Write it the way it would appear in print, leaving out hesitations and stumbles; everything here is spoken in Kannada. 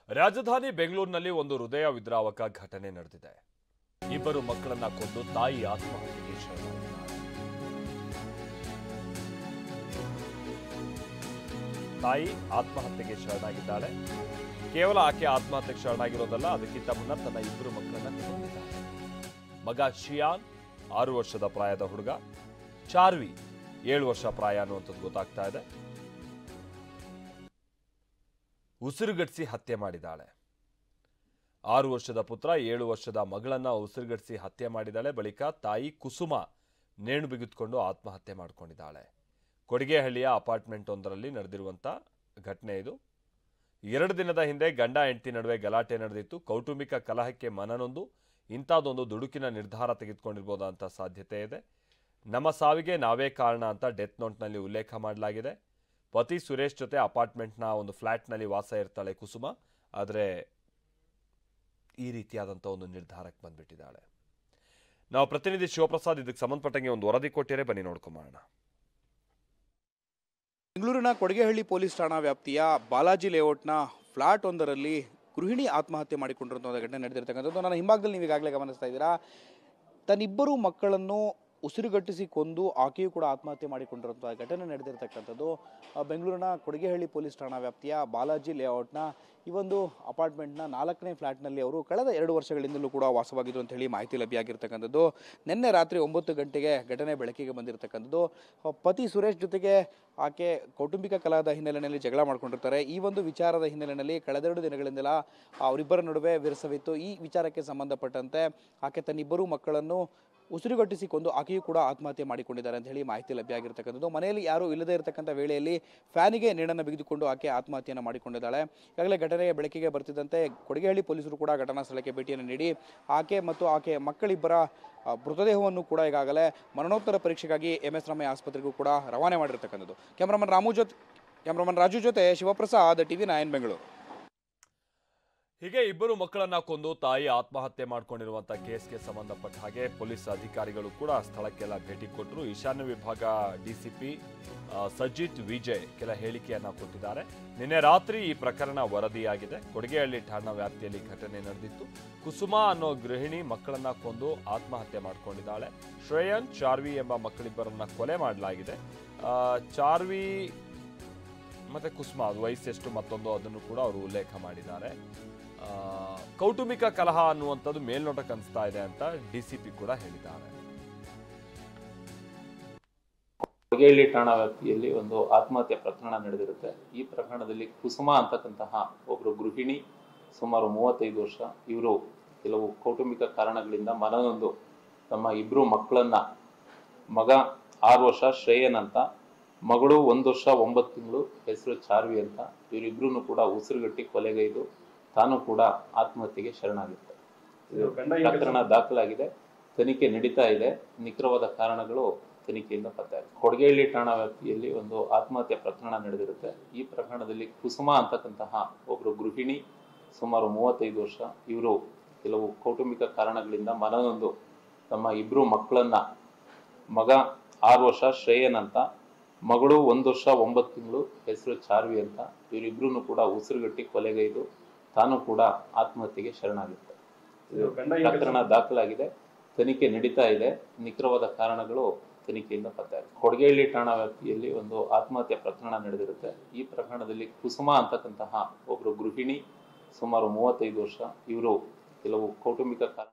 ರಾಜಧಾನಿ ಬೆಂಗಳೂರಿನಲ್ಲಿ ಒಂದು ಹೃದಯ ವಿದ್ರಾವಕ ಘಟನೆ ನಡೆದಿದೆ. ಇಬ್ಬರು ಮಕ್ಕಳನ್ನ ಕೊಂದು ತಾಯಿ ಆತ್ಮಹತ್ಯೆಗೆ ಶರಣಾಗಿದ್ದಾರೆ. ತಾಯಿ ಆತ್ಮಹತ್ಯೆಗೆ ಶರಣಾಗಿದ್ದಾಳೆ. ಕೇವಲ ಆಕೆ ಆತ್ಮಹತ್ಯೆಗೆ ಶರಣಾಗಿರೋದಲ್ಲ, ಅದಕ್ಕಿಂತ ಮುನ್ನ ತನ್ನ ಇಬ್ಬರು ಮಕ್ಕಳನ್ನ ಕೊಂದಿದ್ದಾಳೆ. ಮಗ ಶಿಯಾನ್ 6 ವರ್ಷದ ಪ್ರಾಯದ ಹುಡುಗ, ಚಾರ್ವಿ 7 ವರ್ಷ ಪ್ರಾಯ ಅನ್ನುವಂಥದ್ದು ಗೊತ್ತಾಗ್ತಾ ಇದೆ. ಉಸಿರುಗಟ್ಟಿಸಿ ಹತ್ಯೆ ಮಾಡಿದ್ದಾಳೆ. 6 ವರ್ಷದ ಪುತ್ರ 7 ವರ್ಷದ ಮಗಳನ್ನ ಉಸಿರುಗಟ್ಟಿಸಿ ಹತ್ಯೆ ಮಾಡಿದ್ದಾಳೆ. ಬಳಿಕ ತಾಯಿ ಕುಸುಮ ನೇಣು ಬಿಗಿದುಕೊಂಡು ಆತ್ಮಹತ್ಯೆ ಮಾಡಿಕೊಂಡಿದ್ದಾಳೆ. ಕೊಡಿಗೆಹಳ್ಳಿಯ ಅಪಾರ್ಟ್ಮೆಂಟ್ ಒಂದರಲ್ಲಿ ನಡೆದಿರುವಂಥ ಘಟನೆ ಇದು. 2 ದಿನದ ಹಿಂದೆ ಗಂಡ ಹೆಂಡತಿ ನಡುವೆ ಗಲಾಟೆ ನಡೆದಿತ್ತು. ಕೌಟುಂಬಿಕ ಕಲಹಕ್ಕೆ ಮನನೊಂದು ಇಂಥದ್ದೊಂದು ದುಡುಕಿನ ನಿರ್ಧಾರ ತೆಗೆದುಕೊಂಡಿರ್ಬೋದಂತ ಸಾಧ್ಯತೆ ಇದೆ. ನಮ್ಮ ಸಾವಿಗೆ ನಾವೇ ಕಾರಣ ಅಂತ ಡೆತ್ ನೋಟ್ನಲ್ಲಿ ಉಲ್ಲೇಖ ಮಾಡಲಾಗಿದೆ. ಪತಿ ಸುರೇಶ್ ಜೊತೆ ಅಪಾರ್ಟ್ಮೆಂಟ್ನ ಒಂದು ಫ್ಲ್ಯಾಟ್ನಲ್ಲಿ ವಾಸ ಇರ್ತಾಳೆ ಕುಸುಮ. ಆದರೆ ಈ ರೀತಿಯಾದಂಥ ಒಂದು ನಿರ್ಧಾರಕ್ಕೆ ಬಂದ್ಬಿಟ್ಟಿದ್ದಾಳೆ. ನಾವು ಪ್ರತಿನಿಧಿ ಶಿವಪ್ರಸಾದ್ ಇದಕ್ಕೆ ಸಂಬಂಧಪಟ್ಟಂಗೆ ಒಂದು ವರದಿ ಕೊಟ್ಟಿರೆ, ಬನ್ನಿ ನೋಡ್ಕೊಂಬೋಣ. ಬೆಂಗಳೂರಿನ ಕೊಡಿಗೆಹಳ್ಳಿ ಪೊಲೀಸ್ ಠಾಣಾ ವ್ಯಾಪ್ತಿಯ ಬಾಲಾಜಿ ಲೇಔಟ್ನ ಫ್ಲಾಟ್ ಒಂದರಲ್ಲಿ ಗೃಹಿಣಿ ಆತ್ಮಹತ್ಯೆ ಮಾಡಿಕೊಂಡಿರುವಂಥ ಘಟನೆ ನಡೆದಿರ್ತಕ್ಕಂಥದ್ದು. ನನ್ನ ಹಿಂಭಾಗದಲ್ಲಿ ನೀವು ಈಗಾಗಲೇ ಗಮನಿಸ್ತಾ ಇದ್ದೀರಾ. ತನ್ನಿಬ್ಬರು ಮಕ್ಕಳನ್ನು ಉಸಿರುಗಟ್ಟಿಸಿ ಕೊಂದು ಆಕೆಯೂ ಕೂಡ ಆತ್ಮಹತ್ಯೆ ಮಾಡಿಕೊಂಡಿರುವಂಥ ಘಟನೆ ನಡೆದಿರ್ತಕ್ಕಂಥದ್ದು ಬೆಂಗಳೂರಿನ ಕೊಡಿಗೆಹಳ್ಳಿ ಪೊಲೀಸ್ ಠಾಣಾ ವ್ಯಾಪ್ತಿಯ ಬಾಲಾಜಿ ಲೇಔಟ್ನ ಈ ಒಂದು ಅಪಾರ್ಟ್ಮೆಂಟ್ನ 4ನೇ ಫ್ಲ್ಯಾಟ್ನಲ್ಲಿ ಅವರು ಕಳೆದ 2 ವರ್ಷಗಳಿಂದಲೂ ಕೂಡ ವಾಸವಾಗಿದ್ದು ಅಂತ ಹೇಳಿ ಮಾಹಿತಿ ಲಭ್ಯವಾಗಿರ್ತಕ್ಕಂಥದ್ದು. ನಿನ್ನೆ ರಾತ್ರಿ 9 ಗಂಟೆಗೆ ಘಟನೆ ಬೆಳಕಿಗೆ ಬಂದಿರತಕ್ಕಂಥದ್ದು. ಪತಿ ಸುರೇಶ್ ಜೊತೆಗೆ ಆಕೆ ಕೌಟುಂಬಿಕ ಕಲಹದ ಹಿನ್ನೆಲೆಯಲ್ಲಿ ಜಗಳ ಮಾಡ್ಕೊಂಡಿರ್ತಾರೆ. ಈ ಒಂದು ವಿಚಾರದ ಹಿನ್ನೆಲೆಯಲ್ಲಿ ಕಳೆದ 2 ದಿನಗಳಿಂದಲ ಅವರಿಬ್ಬರ ನಡುವೆ ವಿರಸವಿತ್ತು. ಈ ವಿಚಾರಕ್ಕೆ ಸಂಬಂಧಪಟ್ಟಂತೆ ಆಕೆ ತನ್ನಿಬ್ಬರು ಮಕ್ಕಳನ್ನು ಉಸಿರುಗಟ್ಟಿಸಿಕೊಂಡು ಆಕೆಯೂ ಕೂಡ ಆತ್ಮಹತ್ಯೆ ಮಾಡಿಕೊಂಡಿದ್ದಾರೆ ಅಂತ ಹೇಳಿ ಮಾಹಿತಿ ಲಭ್ಯ ಆಗಿರ್ತಕ್ಕಂಥದ್ದು. ಮನೆಯಲ್ಲಿ ಯಾರೂ ಇಲ್ಲದೇ ಇರತಕ್ಕಂಥ ವೇಳೆಯಲ್ಲಿ ಫ್ಯಾನಿಗೆ ನೇಣನ್ನು ಬಿಗಿದುಕೊಂಡು ಆಕೆ ಆತ್ಮಹತ್ಯೆಯನ್ನು ಮಾಡಿಕೊಂಡಿದ್ದಾಳೆ. ಈಗಾಗಲೇ ಘಟನೆಗೆ ಬೆಳಕಿಗೆ ಬರ್ತಿದ್ದಂತೆ ಕೊಡಿಗೆಹಳ್ಳಿ ಪೊಲೀಸರು ಕೂಡ ಘಟನಾ ಸ್ಥಳಕ್ಕೆ ಭೇಟಿಯನ್ನು ನೀಡಿ ಆಕೆ ಮತ್ತು ಆಕೆ ಮಕ್ಕಳಿಬ್ಬರ ಮೃತದೇಹವನ್ನು ಕೂಡ ಈಗಾಗಲೇ ಮರಣೋತ್ತರ ಪರೀಕ್ಷೆಗಾಗಿ MS ರಾಮಯ್ಯ ಆಸ್ಪತ್ರೆಗೂ ಕೂಡ ರವಾನೆ ಮಾಡಿರ್ತಕ್ಕಂಥದ್ದು. ಕ್ಯಾಮ್ರಾಮನ್ ರಾಜು ಜೊತೆ ಶಿವಪ್ರಸಾದ್, TV9 ಬೆಂಗಳೂರು. ಹೀಗೆ ಇಬ್ಬರು ಮಕ್ಕಳನ್ನ ಕೊಂದು ತಾಯಿ ಆತ್ಮಹತ್ಯೆ ಮಾಡಿಕೊಂಡಿರುವಂಥ ಕೇಸ್ಗೆ ಸಂಬಂಧಪಟ್ಟ ಹಾಗೆ ಪೊಲೀಸ್ ಅಧಿಕಾರಿಗಳು ಕೂಡ ಸ್ಥಳಕ್ಕೆಲ್ಲ ಭೇಟಿ ಕೊಟ್ಟರು. ಈಶಾನ್ಯ ವಿಭಾಗ DCP ಸಜಿತ್ ವಿಜಯ್ ಕೆಲ ಹೇಳಿಕೆಯನ್ನ ಕೊಟ್ಟಿದ್ದಾರೆ. ನಿನ್ನೆ ರಾತ್ರಿ ಈ ಪ್ರಕರಣ ವರದಿಯಾಗಿದೆ. ಕೊಡಿಗೆಹಳ್ಳಿ ಠಾಣಾ ವ್ಯಾಪ್ತಿಯಲ್ಲಿ ಘಟನೆ ನಡೆದಿತ್ತು. ಕುಸುಮ ಅನ್ನೋ ಗೃಹಿಣಿ ಮಕ್ಕಳನ್ನ ಕೊಂದು ಆತ್ಮಹತ್ಯೆ ಮಾಡಿಕೊಂಡಿದ್ದಾಳೆ. ಶ್ರೇಯನ್, ಚಾರ್ವಿ ಎಂಬ ಮಕ್ಕಳಿಬ್ಬರನ್ನ ಕೊಲೆ ಮಾಡಲಾಗಿದೆ. ಚಾರ್ವಿ ಮತ್ತೆ ಕುಸುಮ ವಯಸ್ಸೆಷ್ಟು ಮತ್ತೊಂದು ಅದನ್ನು ಕೂಡ ಅವರು ಉಲ್ಲೇಖ ಮಾಡಿದ್ದಾರೆ. ಕೌಟುಂಬಿಕ ಕಲಹ ಅನ್ನುವಂಥದ್ದು ಮೇಲ್ನೋಟಕ್ಕೆ ಅನಿಸ್ತಾ ಇದೆ ಅಂತ DCP ಕೂಡ ಹೇಳಿದ್ದಾರೆ. ಕೊಡಿಗೆಹಳ್ಳಿ ಠಾಣಾ ವ್ಯಾಪ್ತಿಯಲ್ಲಿ ಒಂದು ಆತ್ಮಹತ್ಯೆ ಪ್ರಕರಣ ನಡೆದಿರುತ್ತೆ. ಈ ಪ್ರಕರಣದಲ್ಲಿ ಕುಸುಮ ಅಂತಕ್ಕಂತಹ ಒಬ್ಬರು ಗೃಹಿಣಿ, ಸುಮಾರು 35 ವರ್ಷ, ಇವರು ಕೆಲವು ಕೌಟುಂಬಿಕ ಕಾರಣಗಳಿಂದ ಮನನೊಂದು ತಮ್ಮ ಇಬ್ಬರು ಮಕ್ಕಳನ್ನ, ಮಗ 6 ವರ್ಷ ಶ್ರೇಯನ್ ಅಂತ, ಮಗಳು 1 ವರ್ಷ 9 ತಿಂಗಳು, ಹೆಸರು ಚಾರ್ವಿ ಅಂತ, ಇವರಿಬ್ರು ಕೂಡ ಉಸಿರುಗಟ್ಟಿ ಕೊಲೆಗೈದು ತಾನು ಕೂಡ ಆತ್ಮಹತ್ಯೆಗೆ ಶರಣಾಗಿರ್ತಾರೆ. ಪ್ರಕರಣ ದಾಖಲಾಗಿದೆ, ತನಿಖೆ ನಡೀತಾ ಇದೆ. ನಿಖರವಾದ ಕಾರಣಗಳು ತನಿಖೆಯಿಂದ ಪತ್ತೆಯಾಗಿದೆ. ಕೊಡಿಗೆಹಳ್ಳಿ ಠಾಣಾ ವ್ಯಾಪ್ತಿಯಲ್ಲಿ ಒಂದು ಆತ್ಮಹತ್ಯೆ ಪ್ರಕರಣ ನಡೆದಿರುತ್ತೆ. ಈ ಪ್ರಕರಣದಲ್ಲಿ ಕುಸುಮ ಅಂತಕ್ಕಂತಹ ಒಬ್ಬರು ಗೃಹಿಣಿ, ಸುಮಾರು 35 ವರ್ಷ, ಇವರು ಕೆಲವು ಕೌಟುಂಬಿಕ ಕಾರಣಗಳಿಂದ ಮನನೊಂದು ತಮ್ಮ ಇಬ್ಬರು ಮಕ್ಕಳನ್ನ, ಮಗ 6 ವರ್ಷ ಶ್ರೇಯನ್ ಅಂತ, ಮಗಳು 1 ವರ್ಷ 9 ತಿಂಗಳು, ಹೆಸರು ಚಾರ್ವಿ ಅಂತ, ಇವರಿಬ್ರು ಕೂಡ ಉಸಿರುಗಟ್ಟಿ ಕೊಲೆಗೈದು ತಾನು ಕೂಡ ಆತ್ಮಹತ್ಯೆಗೆ ಶರಣಾಗಿರ್ತಾರೆ. ಪ್ರಕರಣ ದಾಖಲಾಗಿದೆ, ತನಿಖೆ ನಡೀತಾ ಇದೆ. ನಿಖರವಾದ ಕಾರಣಗಳು ತನಿಖೆಯಿಂದ ಪತ್ತೆಯಾಗಿದೆ. ಕೊಡಿಗೆಹಳ್ಳಿ ಠಾಣಾ ವ್ಯಾಪ್ತಿಯಲ್ಲಿ ಒಂದು ಆತ್ಮಹತ್ಯೆ ಪ್ರಕರಣ ನಡೆದಿರುತ್ತೆ. ಈ ಪ್ರಕರಣದಲ್ಲಿ ಕುಸುಮ ಅಂತಕ್ಕಂತಹ ಒಬ್ಬರು ಗೃಹಿಣಿ, ಸುಮಾರು 35 ವರ್ಷ, ಇವರು ಕೆಲವು ಕೌಟುಂಬಿಕ ಕಾರಣ